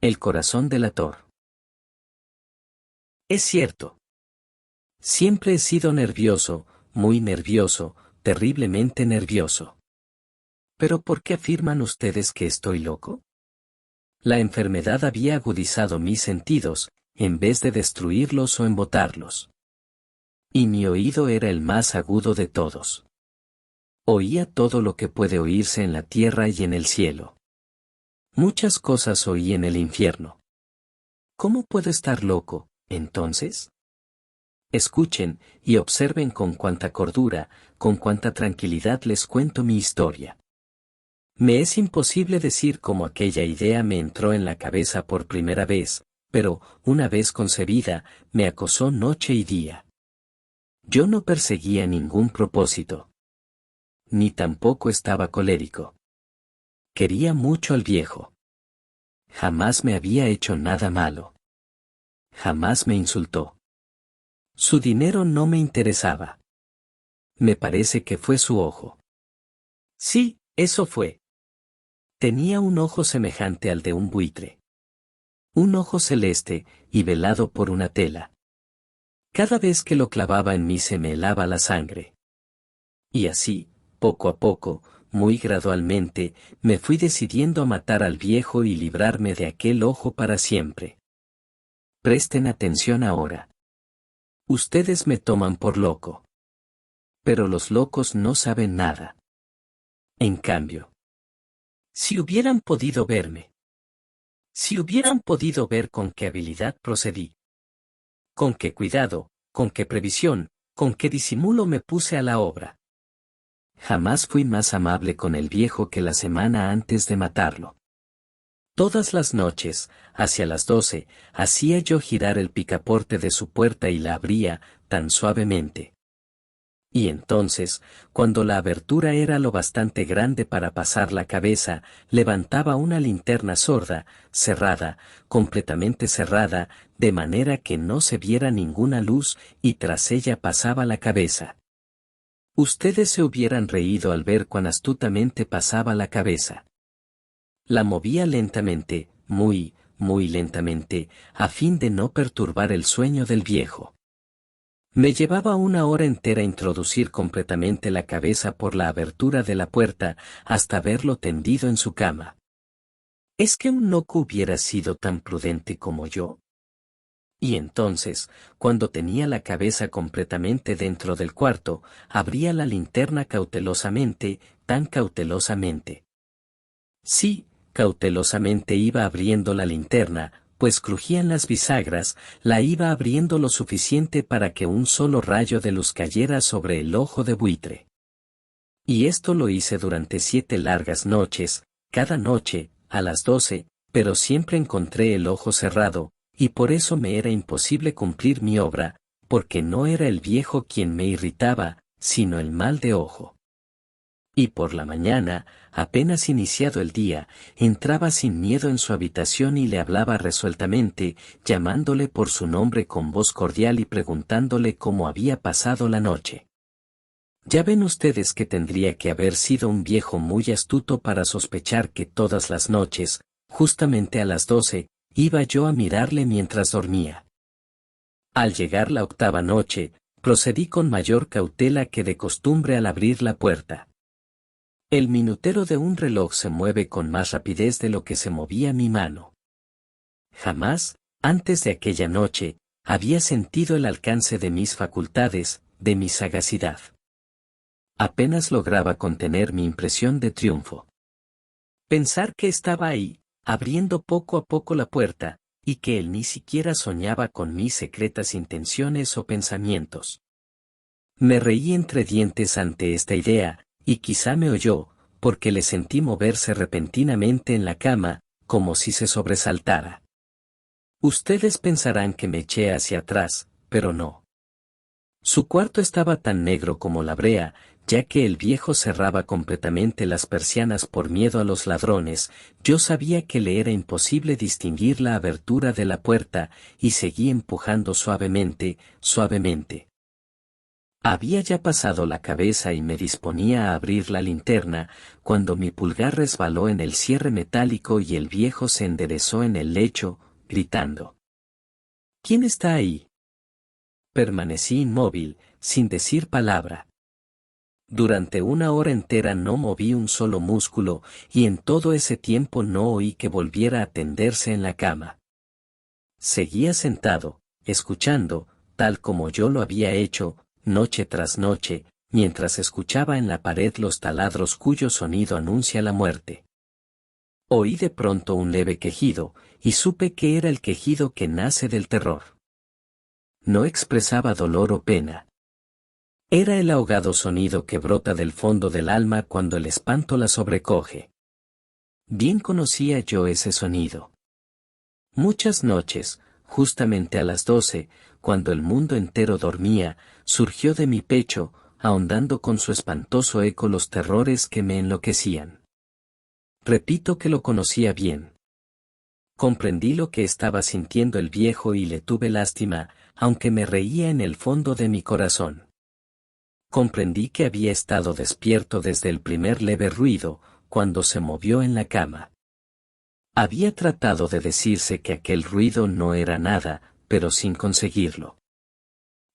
El corazón delator. Es cierto. Siempre he sido nervioso, muy nervioso, terriblemente nervioso. ¿Pero por qué afirman ustedes que estoy loco? La enfermedad había agudizado mis sentidos, en vez de destruirlos o embotarlos. Y mi oído era el más agudo de todos. Oía todo lo que puede oírse en la tierra y en el cielo. Muchas cosas oí en el infierno. ¿Cómo puedo estar loco, entonces? Escuchen, y observen con cuánta cordura, con cuánta tranquilidad les cuento mi historia. Me es imposible decir cómo aquella idea me entró en la cabeza por primera vez, pero, una vez concebida, me acosó noche y día. Yo no perseguía ningún propósito. Ni tampoco estaba colérico. Quería mucho al viejo. Jamás me había hecho nada malo. Jamás me insultó. Su dinero no me interesaba. Me parece que fue su ojo. Sí, eso fue. Tenía un ojo semejante al de un buitre. Un ojo celeste, y velado por una tela. Cada vez que lo clavaba en mí se me helaba la sangre. Y así, poco a poco, muy gradualmente, me fui decidiendo a matar al viejo y librarme de aquel ojo para siempre. Presten atención ahora. Ustedes me toman por loco. Pero los locos no saben nada. En cambio, si hubieran podido verme. Si hubieran podido ver con qué habilidad procedí. Con qué cuidado, con qué previsión, con qué disimulo me puse a la obra. Jamás fui más amable con el viejo que la semana antes de matarlo. Todas las noches, hacia las 12, hacía yo girar el picaporte de su puerta y la abría, tan suavemente. Y entonces, cuando la abertura era lo bastante grande para pasar la cabeza, levantaba una linterna sorda, cerrada, completamente cerrada, de manera que no se viera ninguna luz, y tras ella pasaba la cabeza. Ustedes se hubieran reído al ver cuán astutamente pasaba la cabeza. La movía lentamente, muy, muy lentamente, a fin de no perturbar el sueño del viejo. Me llevaba una hora entera introducir completamente la cabeza por la abertura de la puerta, hasta verlo tendido en su cama. ¿Es que un loco hubiera sido tan prudente como yo? Y entonces, cuando tenía la cabeza completamente dentro del cuarto, abría la linterna cautelosamente, tan cautelosamente. Sí, cautelosamente iba abriendo la linterna, pues crujían las bisagras, la iba abriendo lo suficiente para que un solo rayo de luz cayera sobre el ojo de buitre. Y esto lo hice durante 7 largas noches, cada noche, a las 12, pero siempre encontré el ojo cerrado, y por eso me era imposible cumplir mi obra, porque no era el viejo quien me irritaba, sino el mal de ojo. Y por la mañana, apenas iniciado el día, entraba sin miedo en su habitación y le hablaba resueltamente, llamándole por su nombre con voz cordial y preguntándole cómo había pasado la noche. Ya ven ustedes que tendría que haber sido un viejo muy astuto para sospechar que todas las noches, justamente a las 12, iba yo a mirarle mientras dormía. Al llegar la 8ª noche, procedí con mayor cautela que de costumbre al abrir la puerta. El minutero de un reloj se mueve con más rapidez de lo que se movía mi mano. Jamás, antes de aquella noche, había sentido el alcance de mis facultades, de mi sagacidad. Apenas lograba contener mi impresión de triunfo. Pensar que estaba ahí, abriendo poco a poco la puerta, y que él ni siquiera soñaba con mis secretas intenciones o pensamientos. Me reí entre dientes ante esta idea, y quizá me oyó, porque le sentí moverse repentinamente en la cama, como si se sobresaltara. Ustedes pensarán que me eché hacia atrás, pero no. Su cuarto estaba tan negro como la brea, ya que el viejo cerraba completamente las persianas por miedo a los ladrones. Yo sabía que le era imposible distinguir la abertura de la puerta, y seguí empujando suavemente, suavemente. Había ya pasado la cabeza y me disponía a abrir la linterna, cuando mi pulgar resbaló en el cierre metálico y el viejo se enderezó en el lecho, gritando. ¿Quién está ahí? Permanecí inmóvil, sin decir palabra. Durante una hora entera no moví un solo músculo, y en todo ese tiempo no oí que volviera a tenderse en la cama. Seguía sentado, escuchando, tal como yo lo había hecho, noche tras noche, mientras escuchaba en la pared los taladros cuyo sonido anuncia la muerte. Oí de pronto un leve quejido, y supe que era el quejido que nace del terror. No expresaba dolor o pena. Era el ahogado sonido que brota del fondo del alma cuando el espanto la sobrecoge. Bien conocía yo ese sonido. Muchas noches, justamente a las 12, cuando el mundo entero dormía, surgió de mi pecho, ahondando con su espantoso eco los terrores que me enloquecían. Repito que lo conocía bien. Comprendí lo que estaba sintiendo el viejo y le tuve lástima, aunque me reía en el fondo de mi corazón. Comprendí que había estado despierto desde el primer leve ruido, cuando se movió en la cama. Había tratado de decirse que aquel ruido no era nada, pero sin conseguirlo.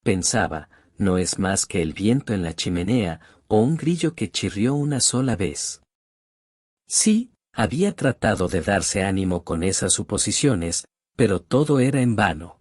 Pensaba, no es más que el viento en la chimenea, o un grillo que chirrió una sola vez. Sí, había tratado de darse ánimo con esas suposiciones, pero todo era en vano.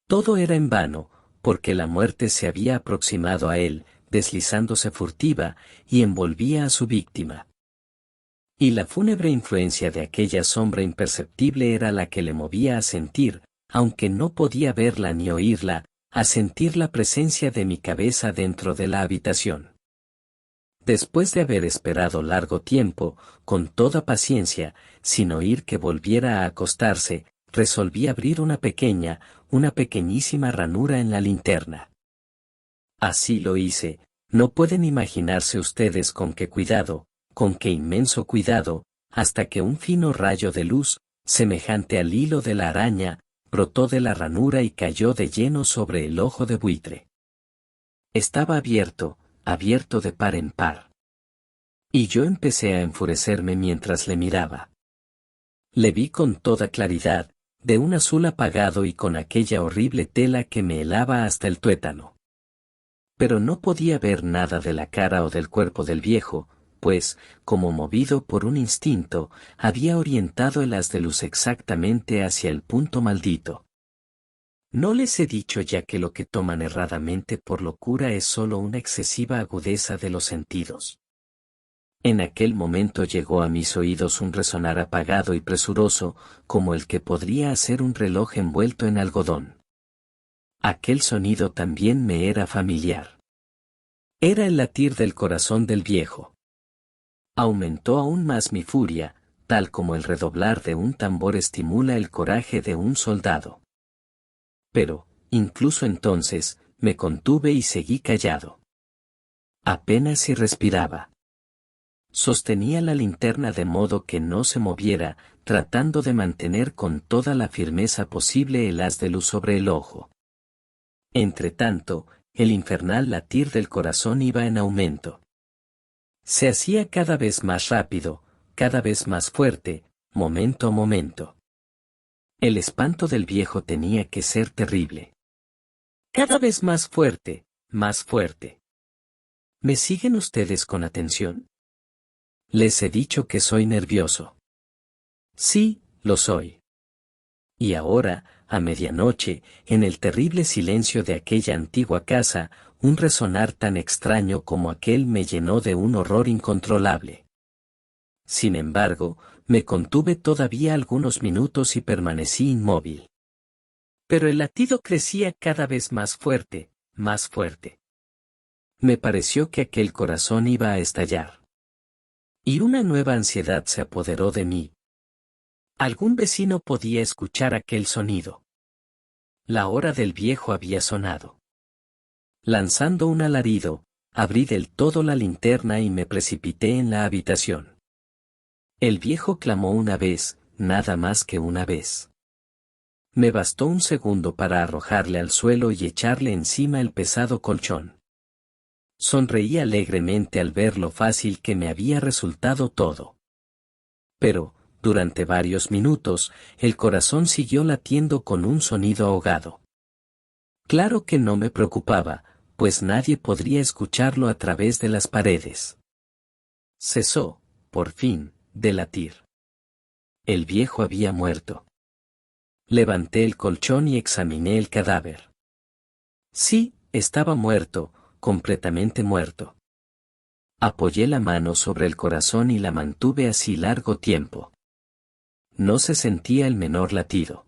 Todo era en vano, porque la muerte se había aproximado a él, deslizándose furtiva, y envolvía a su víctima. Y la fúnebre influencia de aquella sombra imperceptible era la que le movía a sentir, aunque no podía verla ni oírla, a sentir la presencia de mi cabeza dentro de la habitación. Después de haber esperado largo tiempo, con toda paciencia, sin oír que volviera a acostarse, resolví abrir una pequeñísima ranura en la linterna. Así lo hice. No pueden imaginarse ustedes con qué cuidado, con qué inmenso cuidado, hasta que un fino rayo de luz, semejante al hilo de la araña, brotó de la ranura y cayó de lleno sobre el ojo de buitre. Estaba abierto de par en par. Y yo empecé a enfurecerme mientras le miraba. Le vi con toda claridad, de un azul apagado y con aquella horrible tela que me helaba hasta el tuétano. Pero no podía ver nada de la cara o del cuerpo del viejo, pues, como movido por un instinto, había orientado el haz de luz exactamente hacia el punto maldito. ¿No les he dicho ya que lo que toman erradamente por locura es sólo una excesiva agudeza de los sentidos? En aquel momento llegó a mis oídos un resonar apagado y presuroso, como el que podría hacer un reloj envuelto en algodón. Aquel sonido también me era familiar. Era el latir del corazón del viejo. Aumentó aún más mi furia, tal como el redoblar de un tambor estimula el coraje de un soldado. Pero, incluso entonces, me contuve y seguí callado. Apenas si respiraba. Sostenía la linterna de modo que no se moviera, tratando de mantener con toda la firmeza posible el haz de luz sobre el ojo. Entretanto, el infernal latir del corazón iba en aumento. Se hacía cada vez más rápido, cada vez más fuerte, momento a momento. El espanto del viejo tenía que ser terrible. Cada vez más fuerte, más fuerte. ¿Me siguen ustedes con atención? Les he dicho que soy nervioso. Sí, lo soy. Y ahora, a medianoche, en el terrible silencio de aquella antigua casa, un resonar tan extraño como aquel me llenó de un horror incontrolable. Sin embargo, me contuve todavía algunos minutos y permanecí inmóvil. Pero el latido crecía cada vez más fuerte, más fuerte. Me pareció que aquel corazón iba a estallar. Y una nueva ansiedad se apoderó de mí. Algún vecino podía escuchar aquel sonido. La hora del viejo había sonado. Lanzando un alarido, abrí del todo la linterna y me precipité en la habitación. El viejo clamó una vez, nada más que una vez. Me bastó un segundo para arrojarle al suelo y echarle encima el pesado colchón. Sonreí alegremente al ver lo fácil que me había resultado todo. Pero, durante varios minutos, el corazón siguió latiendo con un sonido ahogado. Claro que no me preocupaba, pues nadie podría escucharlo a través de las paredes. Cesó, por fin, de latir. El viejo había muerto. Levanté el colchón y examiné el cadáver. Sí, estaba muerto, completamente muerto. Apoyé la mano sobre el corazón y la mantuve así largo tiempo. No se sentía el menor latido.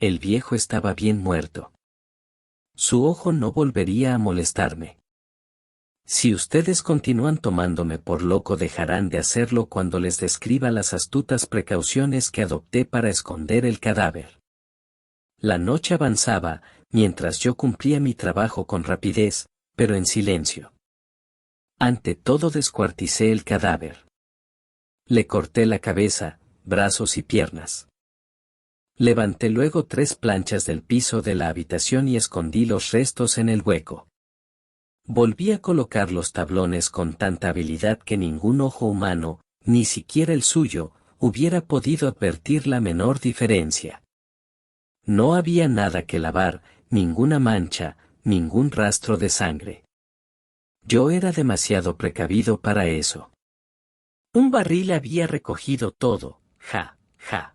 El viejo estaba bien muerto. Su ojo no volvería a molestarme. Si ustedes continúan tomándome por loco, dejarán de hacerlo cuando les describa las astutas precauciones que adopté para esconder el cadáver. La noche avanzaba, mientras yo cumplía mi trabajo con rapidez, pero en silencio. Ante todo descuarticé el cadáver. Le corté la cabeza, brazos y piernas. Levanté luego 3 planchas del piso de la habitación y escondí los restos en el hueco. Volví a colocar los tablones con tanta habilidad que ningún ojo humano, ni siquiera el suyo, hubiera podido advertir la menor diferencia. No había nada que lavar, ninguna mancha, ningún rastro de sangre. Yo era demasiado precavido para eso. Un barril había recogido todo, ja, ja.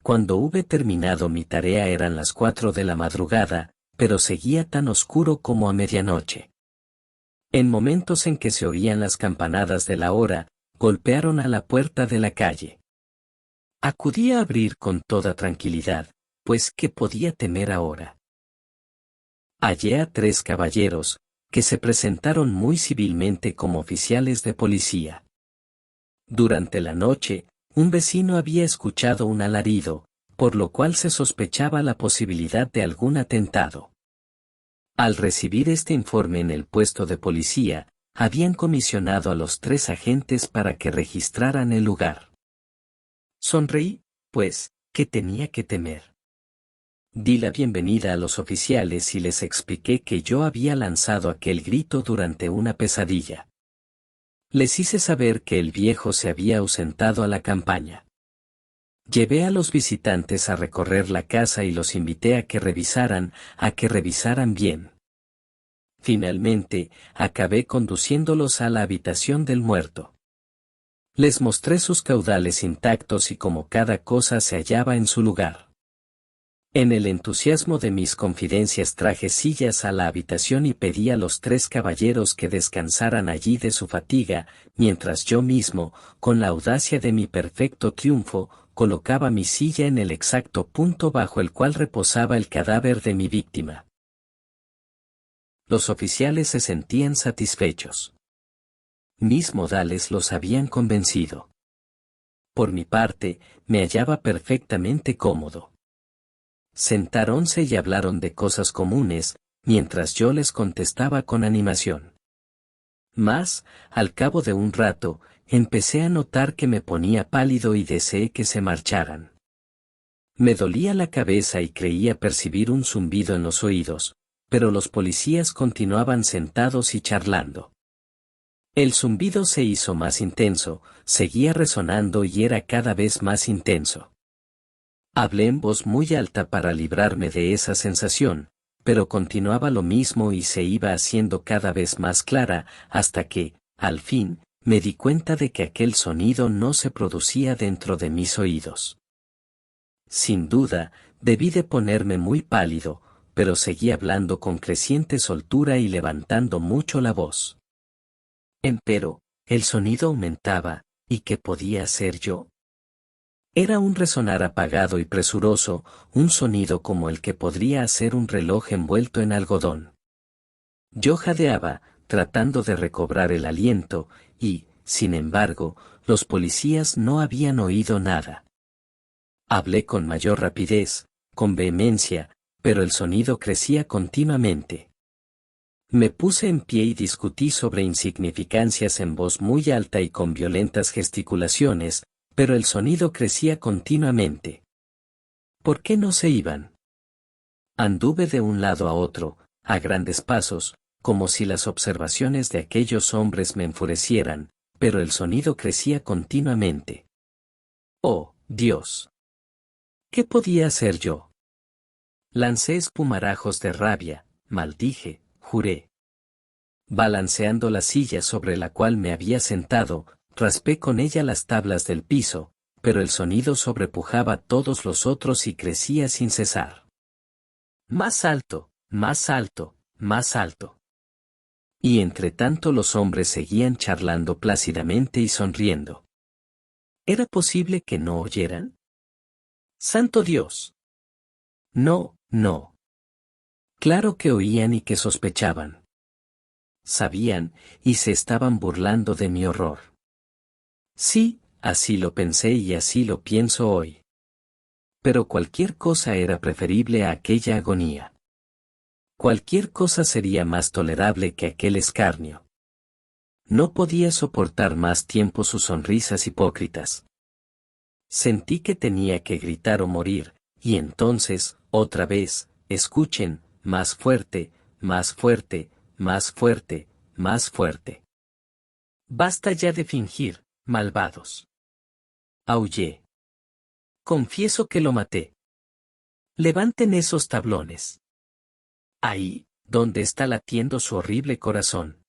Cuando hube terminado mi tarea eran las 4 de la madrugada, pero seguía tan oscuro como a medianoche. En momentos en que se oían las campanadas de la hora, golpearon a la puerta de la calle. Acudí a abrir con toda tranquilidad, pues ¿qué podía temer ahora? Hallé a 3 caballeros, que se presentaron muy civilmente como oficiales de policía. Durante la noche, un vecino había escuchado un alarido, por lo cual se sospechaba la posibilidad de algún atentado. Al recibir este informe en el puesto de policía, habían comisionado a los 3 agentes para que registraran el lugar. Sonreí, pues, ¿qué tenía que temer? Di la bienvenida a los oficiales y les expliqué que yo había lanzado aquel grito durante una pesadilla. Les hice saber que el viejo se había ausentado a la campaña. Llevé a los visitantes a recorrer la casa y los invité a que revisaran bien. Finalmente, acabé conduciéndolos a la habitación del muerto. Les mostré sus caudales intactos y cómo cada cosa se hallaba en su lugar. En el entusiasmo de mis confidencias traje sillas a la habitación y pedí a los 3 caballeros que descansaran allí de su fatiga, mientras yo mismo, con la audacia de mi perfecto triunfo, colocaba mi silla en el exacto punto bajo el cual reposaba el cadáver de mi víctima. Los oficiales se sentían satisfechos. Mis modales los habían convencido. Por mi parte, me hallaba perfectamente cómodo. Sentáronse y hablaron de cosas comunes, mientras yo les contestaba con animación. Mas, al cabo de un rato, empecé a notar que me ponía pálido y deseé que se marcharan. Me dolía la cabeza y creía percibir un zumbido en los oídos, pero los policías continuaban sentados y charlando. El zumbido se hizo más intenso, seguía resonando y era cada vez más intenso. Hablé en voz muy alta para librarme de esa sensación, pero continuaba lo mismo y se iba haciendo cada vez más clara, hasta que, al fin, me di cuenta de que aquel sonido no se producía dentro de mis oídos. Sin duda, debí de ponerme muy pálido, pero seguí hablando con creciente soltura y levantando mucho la voz. Empero, el sonido aumentaba, ¿y qué podía hacer yo? Era un resonar apagado y presuroso, un sonido como el que podría hacer un reloj envuelto en algodón. Yo jadeaba, tratando de recobrar el aliento, y, sin embargo, los policías no habían oído nada. Hablé con mayor rapidez, con vehemencia, pero el sonido crecía continuamente. Me puse en pie y discutí sobre insignificancias en voz muy alta y con violentas gesticulaciones, pero el sonido crecía continuamente. ¿Por qué no se iban? Anduve de un lado a otro, a grandes pasos, como si las observaciones de aquellos hombres me enfurecieran, pero el sonido crecía continuamente. ¡Oh, Dios! ¿Qué podía hacer yo? Lancé espumarajos de rabia, maldije, juré. Balanceando la silla sobre la cual me había sentado, raspé con ella las tablas del piso, pero el sonido sobrepujaba todos los otros y crecía sin cesar. Más alto, más alto, más alto. Y entre tanto los hombres seguían charlando plácidamente y sonriendo. ¿Era posible que no oyeran? ¡Santo Dios! No, no. Claro que oían y que sospechaban. Sabían, y se estaban burlando de mi horror. Sí, así lo pensé y así lo pienso hoy. Pero cualquier cosa era preferible a aquella agonía. Cualquier cosa sería más tolerable que aquel escarnio. No podía soportar más tiempo sus sonrisas hipócritas. Sentí que tenía que gritar o morir, y entonces, otra vez, escuchen, más fuerte, más fuerte, más fuerte, más fuerte. Basta ya de fingir, malvados. Aullé. Confieso que lo maté. Levanten esos tablones. Ahí, donde está latiendo su horrible corazón.